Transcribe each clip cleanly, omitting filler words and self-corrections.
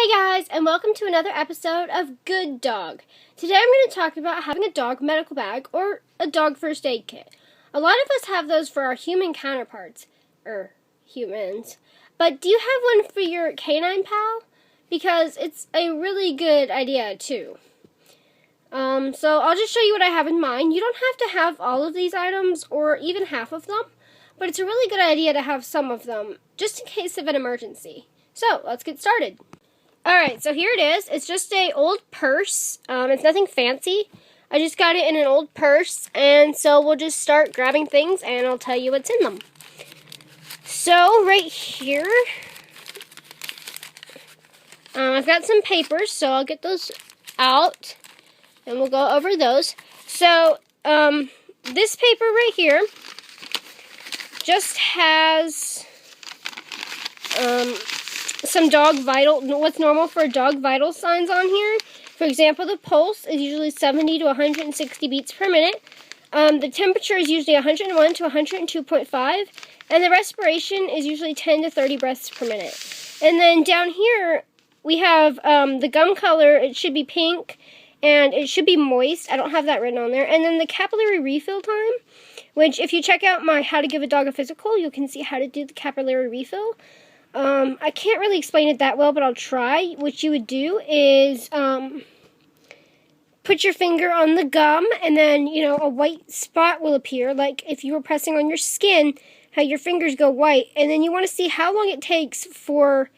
Hey guys, and welcome to another episode of Good Dog. Today I'm going to talk about having a dog medical bag or a dog first aid kit. A lot of us have those for our human counterparts, humans. But do you have one for your canine pal? Because it's a really good idea too. So I'll just show you what I have in mind. You don't have to have all of these items or even half of them, but it's a really good idea to have some of them just in case of an emergency. So let's get started. Alright, so here it is. It's just a old purse. It's nothing fancy. I just got it in an old purse, and so we'll just start grabbing things, and I'll tell you what's in them. So, right here, I've got some papers, so I'll get those out, and we'll go over those. So, this paper right here just has, some dog vital, what's normal for dog vital signs on here. For example, the pulse is usually 70 to 160 beats per minute. The temperature is usually 101 to 102.5. And the respiration is usually 10 to 30 breaths per minute. And then down here, we have the gum color. It should be pink, and it should be moist. I don't have that written on there. And then the capillary refill time, which if you check out my How to Give a Dog a Physical, you can see how to do the capillary refill. I can't really explain it that well, but I'll try. What you would do is, put your finger on the gum, and then, a white spot will appear, like if you were pressing on your skin, how your fingers go white, and then you want to see how long it takes for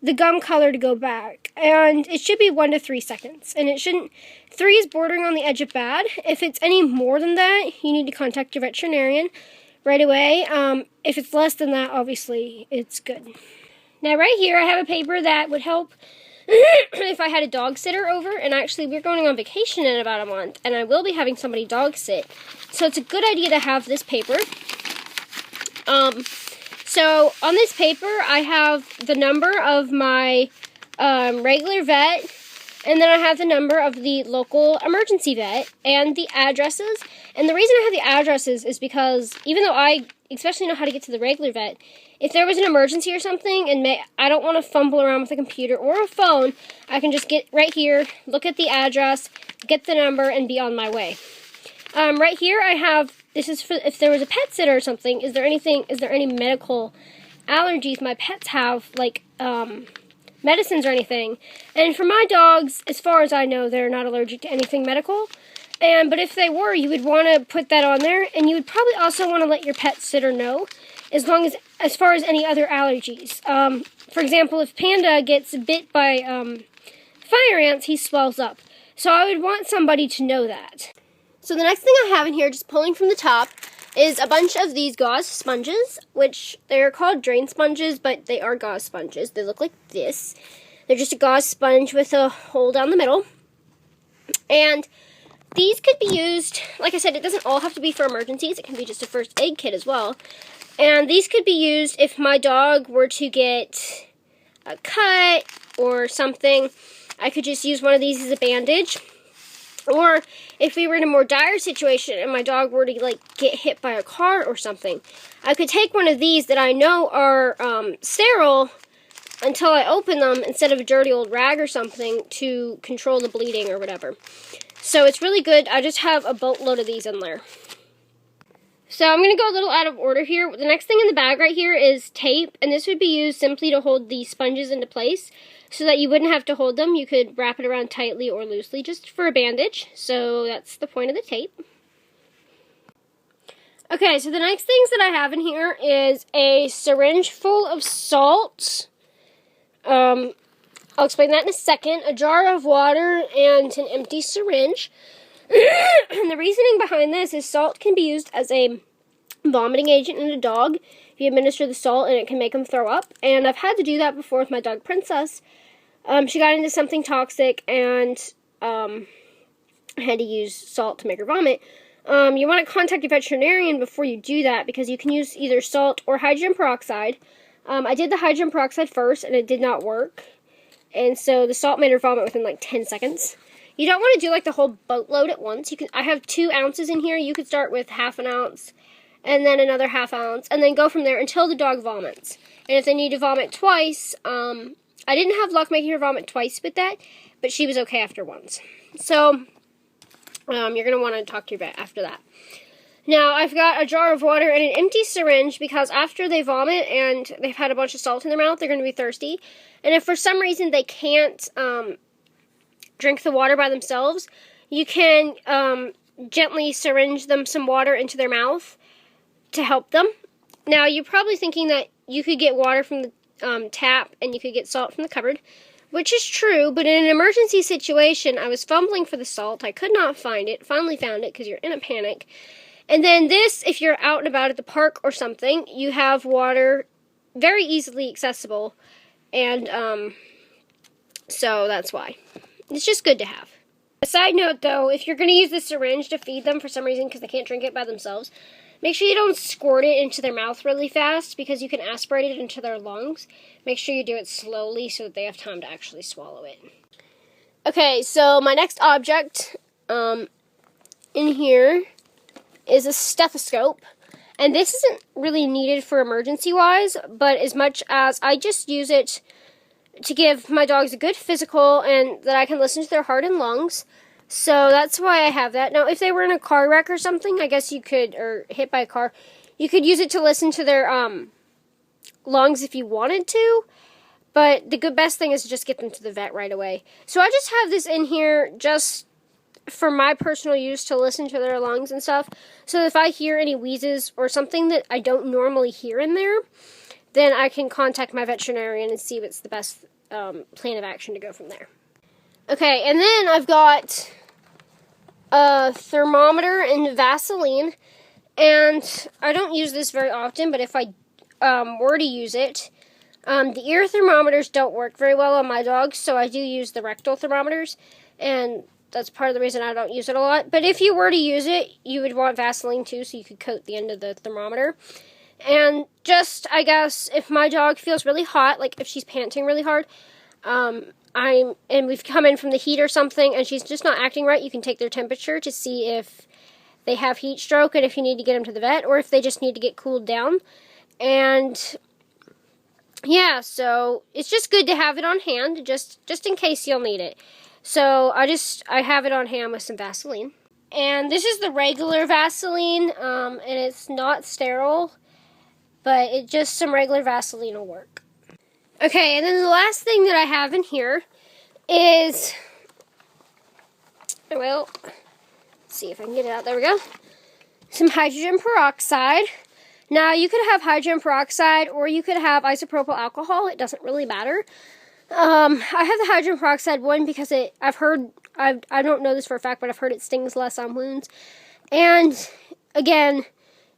the gum color to go back, and it should be 1 to 3 seconds, and it shouldn't, 3 is bordering on the edge of bad. If it's any more than that, you need to contact your veterinarian right away. If it's less than that, obviously, it's good. Now, right here, I have a paper that would help if I had a dog sitter over, and actually, we're going on vacation in about a month, and I will be having somebody dog sit, so it's a good idea to have this paper. So, on this paper, I have the number of my regular vet, and then I have the number of the local emergency vet and the addresses. And the reason I have the addresses is because even though I especially know how to get to the regular vet, if there was an emergency or something and I don't want to fumble around with a computer or a phone, I can just get right here, look at the address, get the number, and be on my way. Right here I have, this is for if there was a pet sitter or something, is there any medical allergies my pets have, like, medicines or anything. And for my dogs, as far as I know, they're not allergic to anything medical. But if they were, you would want to put that on there, and you would probably also want to let your pet sitter know, as far as any other allergies. For example, if Panda gets bit by fire ants, he swells up. So I would want somebody to know that. So the next thing I have in here, just pulling from the top, is a bunch of these gauze sponges, which they're called drain sponges, but they are gauze sponges. They look like this. They're just a gauze sponge with a hole down the middle. And these could be used, like I said, it doesn't all have to be for emergencies. It can be just a first aid kit as well. And these could be used if my dog were to get a cut or something. I could just use one of these as a bandage. Or if we were in a more dire situation and my dog were to, get hit by a car or something, I could take one of these that I know are sterile until I open them instead of a dirty old rag or something to control the bleeding or whatever. So it's really good. I just have a boatload of these in there. So I'm going to go a little out of order here. The next thing in the bag right here is tape, and this would be used simply to hold the sponges into place so that you wouldn't have to hold them. You could wrap it around tightly or loosely just for a bandage. So that's the point of the tape. Okay, so the next things that I have in here is a syringe full of salt. I'll explain that in a second. A jar of water and an empty syringe. And the reasoning behind this is salt can be used as a vomiting agent in a dog. If you administer the salt, and it can make them throw up. And I've had to do that before with my dog Princess. She got into something toxic, and I had to use salt to make her vomit. You want to contact your veterinarian before you do that, because you can use either salt or hydrogen peroxide. I did the hydrogen peroxide first, and it did not work. And so the salt made her vomit within 10 seconds. You don't want to do the whole boatload at once. I have 2 ounces in here. You could start with half an ounce, and then another half ounce, and then go from there until the dog vomits. And if they need to vomit twice, I didn't have luck making her vomit twice with that, but she was okay after once. So, you're going to want to talk to your vet after that. Now, I've got a jar of water and an empty syringe because after they vomit and they've had a bunch of salt in their mouth, they're going to be thirsty. And if for some reason they can't drink the water by themselves, you can gently syringe them some water into their mouth to help them. Now, you're probably thinking that you could get water from the tap and you could get salt from the cupboard, which is true, but in an emergency situation, I was fumbling for the salt. I could not find it. Finally found it because you're in a panic. And then this, if you're out and about at the park or something, you have water very easily accessible. And so that's why. It's just good to have. A side note, though, if you're going to use the syringe to feed them for some reason because they can't drink it by themselves, make sure you don't squirt it into their mouth really fast because you can aspirate it into their lungs. Make sure you do it slowly so that they have time to actually swallow it. Okay, so my next object in here is a stethoscope. And this isn't really needed for emergency-wise, but as much as I just use it to give my dogs a good physical and that I can listen to their heart and lungs. So that's why I have that. Now, if they were in a car wreck or something, I guess you could, or hit by a car, you could use it to listen to their lungs if you wanted to. But the best thing is to just get them to the vet right away. So I just have this in here just for my personal use to listen to their lungs and stuff. So if I hear any wheezes or something that I don't normally hear in there, then I can contact my veterinarian and see what's the best plan of action to go from there. Okay, and then I've got a thermometer and Vaseline, and I don't use this very often, but if I were to use it, the ear thermometers don't work very well on my dogs, so I do use the rectal thermometers, and that's part of the reason I don't use it a lot. But if you were to use it, you would want Vaseline too, so you could coat the end of the thermometer. And just, I guess, if my dog feels really hot, like if she's panting really hard, and we've come in from the heat or something, and she's just not acting right, you can take their temperature to see if they have heat stroke and if you need to get them to the vet, or if they just need to get cooled down. And yeah, so it's just good to have it on hand, just in case you'll need it. So I have it on hand with some Vaseline. And this is the regular Vaseline, and it's not sterile, but some regular Vaseline will work. Okay, and then the last thing that I have in here is, well, let's see if I can get it out. There we go. Some hydrogen peroxide. Now, you could have hydrogen peroxide or you could have isopropyl alcohol. It doesn't really matter. I have the hydrogen peroxide one because I don't know this for a fact, but I've heard it stings less on wounds. And, again,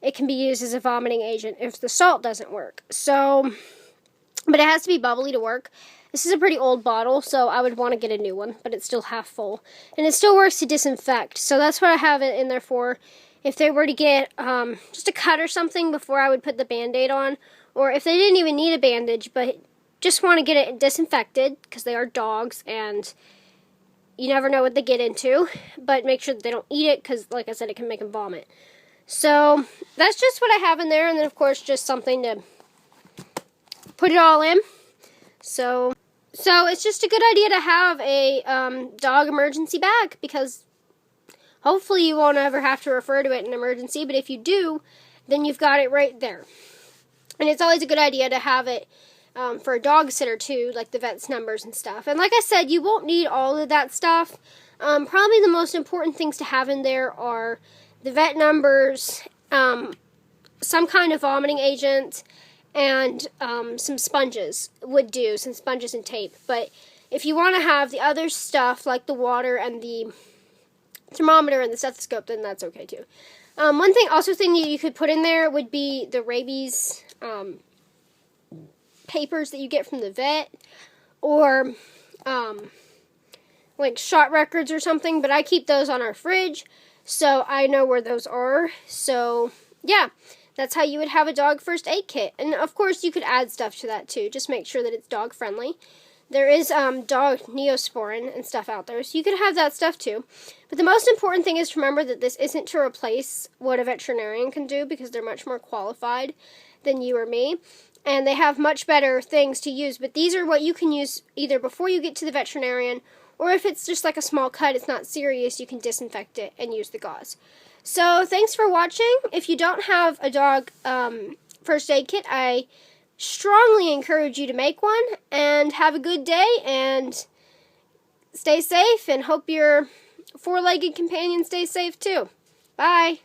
it can be used as a vomiting agent if the salt doesn't work. So, but it has to be bubbly to work. This is a pretty old bottle, so I would want to get a new one, but it's still half full. And it still works to disinfect, so that's what I have it in there for. If they were to get just a cut or something before I would put the Band-Aid on, or if they didn't even need a bandage, but just want to get it disinfected, because they are dogs, and you never know what they get into, but make sure that they don't eat it, because, like I said, it can make them vomit. So, that's just what I have in there, and then, of course, just something to put it all in. So it's just a good idea to have a dog emergency bag, because hopefully you won't ever have to refer to it in an emergency, but if you do, then you've got it right there. And it's always a good idea to have it for a dog sitter too, like the vet's numbers and stuff. And like I said, you won't need all of that stuff. Probably the most important things to have in there are the vet numbers, some kind of vomiting agent, and some sponges would do, some sponges and tape. But if you want to have the other stuff, like the water and the thermometer and the stethoscope, then that's okay too. One thing that you could put in there would be the rabies papers that you get from the vet, or like shot records or something, but I keep those on our fridge, so I know where those are. So yeah, that's how you would have a dog first aid kit. And of course you could add stuff to that too, just make sure that it's dog friendly. There is dog Neosporin and stuff out there, so you could have that stuff too. But the most important thing is to remember that this isn't to replace what a veterinarian can do, because they're much more qualified than you or me. and they have much better things to use, but these are what you can use either before you get to the veterinarian, or if it's just like a small cut, it's not serious, you can disinfect it and use the gauze. So thanks for watching. If you don't have a dog first aid kit, I strongly encourage you to make one, and have a good day, and stay safe, and hope your four-legged companion stays safe too. Bye.